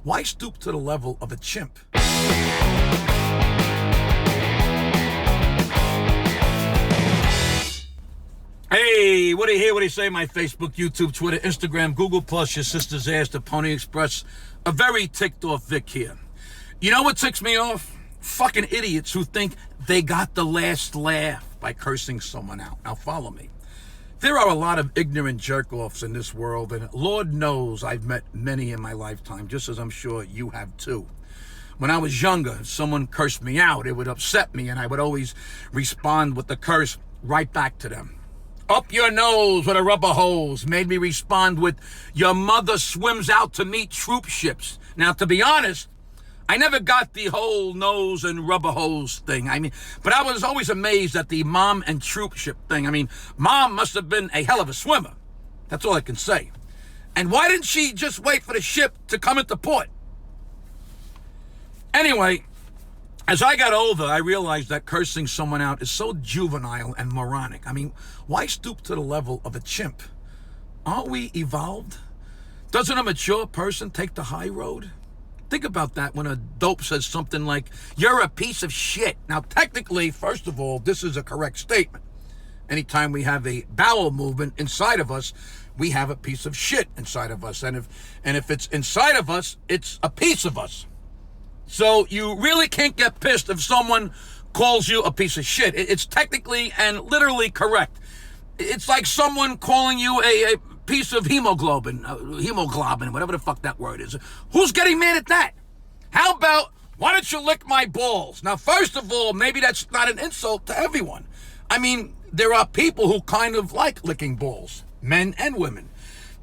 Why stoop to the level of a chimp? Hey, what do you hear? What do you say? My Facebook, YouTube, Twitter, Instagram, Google Plus, your sister's ass, the Pony Express. A very ticked off Vic here. You know what ticks me off? Fucking idiots who think they got the last laugh by cursing someone out. Now follow me. There are a lot of ignorant jerk-offs in this world, and Lord knows I've met many in my lifetime, just as I'm sure you have too. When I was younger, if someone cursed me out, it would upset me, and I would always respond with the curse right back to them. Up your nose with a rubber hose made me respond with, your mother swims out to meet troop ships. Now, to be honest, I never got the whole nose and rubber hose thing. But I was always amazed at the mom and troop ship thing. Mom must have been a hell of a swimmer. That's all I can say. And why didn't she just wait for the ship to come into port? Anyway, as I got older, I realized that cursing someone out is so juvenile and moronic. Why stoop to the level of a chimp? Aren't we evolved? Doesn't a mature person take the high road? Think about that when a dope says something like, you're a piece of shit. Now, technically, first of all, this is a correct statement. Anytime we have a bowel movement inside of us, we have a piece of shit inside of us. And if it's inside of us, it's a piece of us. So you really can't get pissed if someone calls you a piece of shit. It's technically and literally correct. It's like someone calling you a piece of hemoglobin, whatever the fuck that word is. Who's getting mad at that? How about, why don't you lick my balls? Now, first of all, maybe that's not an insult to everyone. There are people who kind of like licking balls, men and women.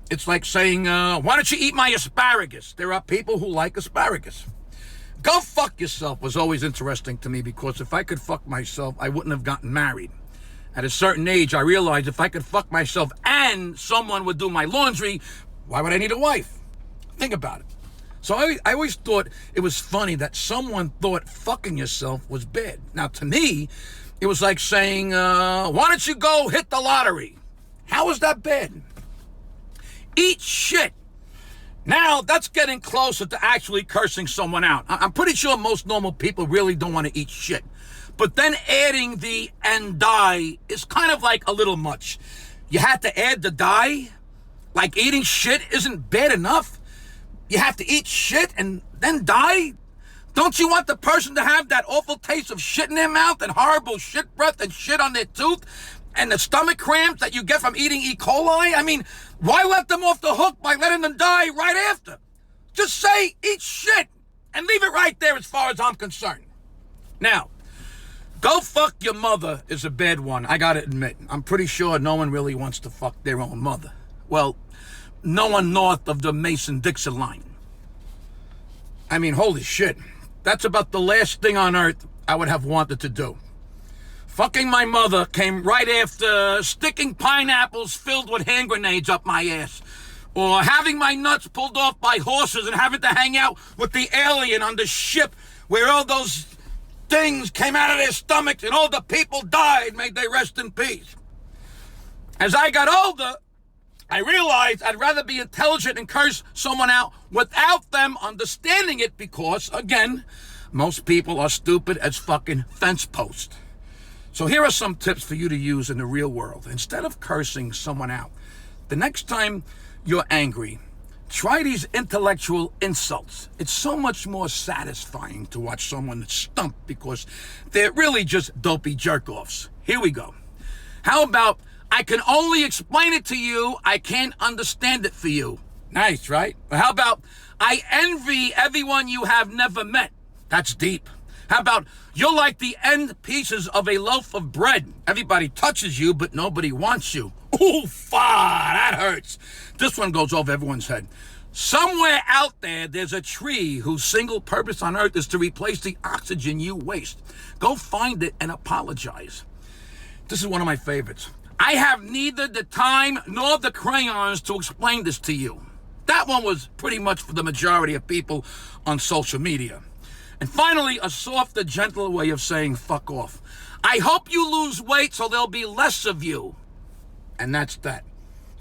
It's like saying, why don't you eat my asparagus? There are people who like asparagus. Go fuck yourself was always interesting to me, because if I could fuck myself, I wouldn't have gotten married. At a certain age, I realized if I could fuck myself and someone would do my laundry, why would I need a wife? Think about it. So I always thought it was funny that someone thought fucking yourself was bad. Now, to me, it was like saying, why don't you go hit the lottery? How is that bad? Eat shit. Now, that's getting closer to actually cursing someone out. I'm pretty sure most normal people really don't want to eat shit. But then adding the and die is kind of like a little much. You had to add the die? Like eating shit isn't bad enough? You have to eat shit and then die? Don't you want the person to have that awful taste of shit in their mouth and horrible shit breath and shit on their tooth and the stomach cramps that you get from eating E. coli? Why let them off the hook by letting them die right after? Just say, eat shit, and leave it right there as far as I'm concerned. Now, go fuck your mother is a bad one, I gotta admit. I'm pretty sure no one really wants to fuck their own mother. Well, no one north of the Mason-Dixon line. Holy shit. That's about the last thing on earth I would have wanted to do. Fucking my mother came right after sticking pineapples filled with hand grenades up my ass. Or having my nuts pulled off by horses and having to hang out with the alien on the ship where all those things came out of their stomachs and all the people died. May they rest in peace. As I got older, I realized I'd rather be intelligent and curse someone out without them understanding it, because, again, most people are stupid as fucking fence posts. So here are some tips for you to use in the real world. Instead of cursing someone out, the next time you're angry, try these intellectual insults. It's so much more satisfying to watch someone stump, because they're really just dopey jerk-offs. Here we go. How about, I can only explain it to you, I can't understand it for you. Nice, right? Or how about, I envy everyone you have never met. That's deep. How about, you're like the end pieces of a loaf of bread. Everybody touches you, but nobody wants you. Oof, that hurts. This one goes over everyone's head. Somewhere out there's a tree whose single purpose on earth is to replace the oxygen you waste. Go find it and apologize. This is one of my favorites. I have neither the time nor the crayons to explain this to you. That one was pretty much for the majority of people on social media. And finally, a softer, gentler way of saying fuck off. I hope you lose weight so there'll be less of you. And that's that.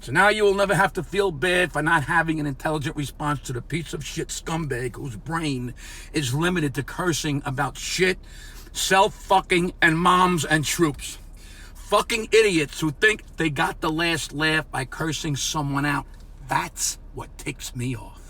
So now you will never have to feel bad for not having an intelligent response to the piece of shit scumbag whose brain is limited to cursing about shit, self-fucking, and moms and troops. Fucking idiots who think they got the last laugh by cursing someone out. That's what ticks me off.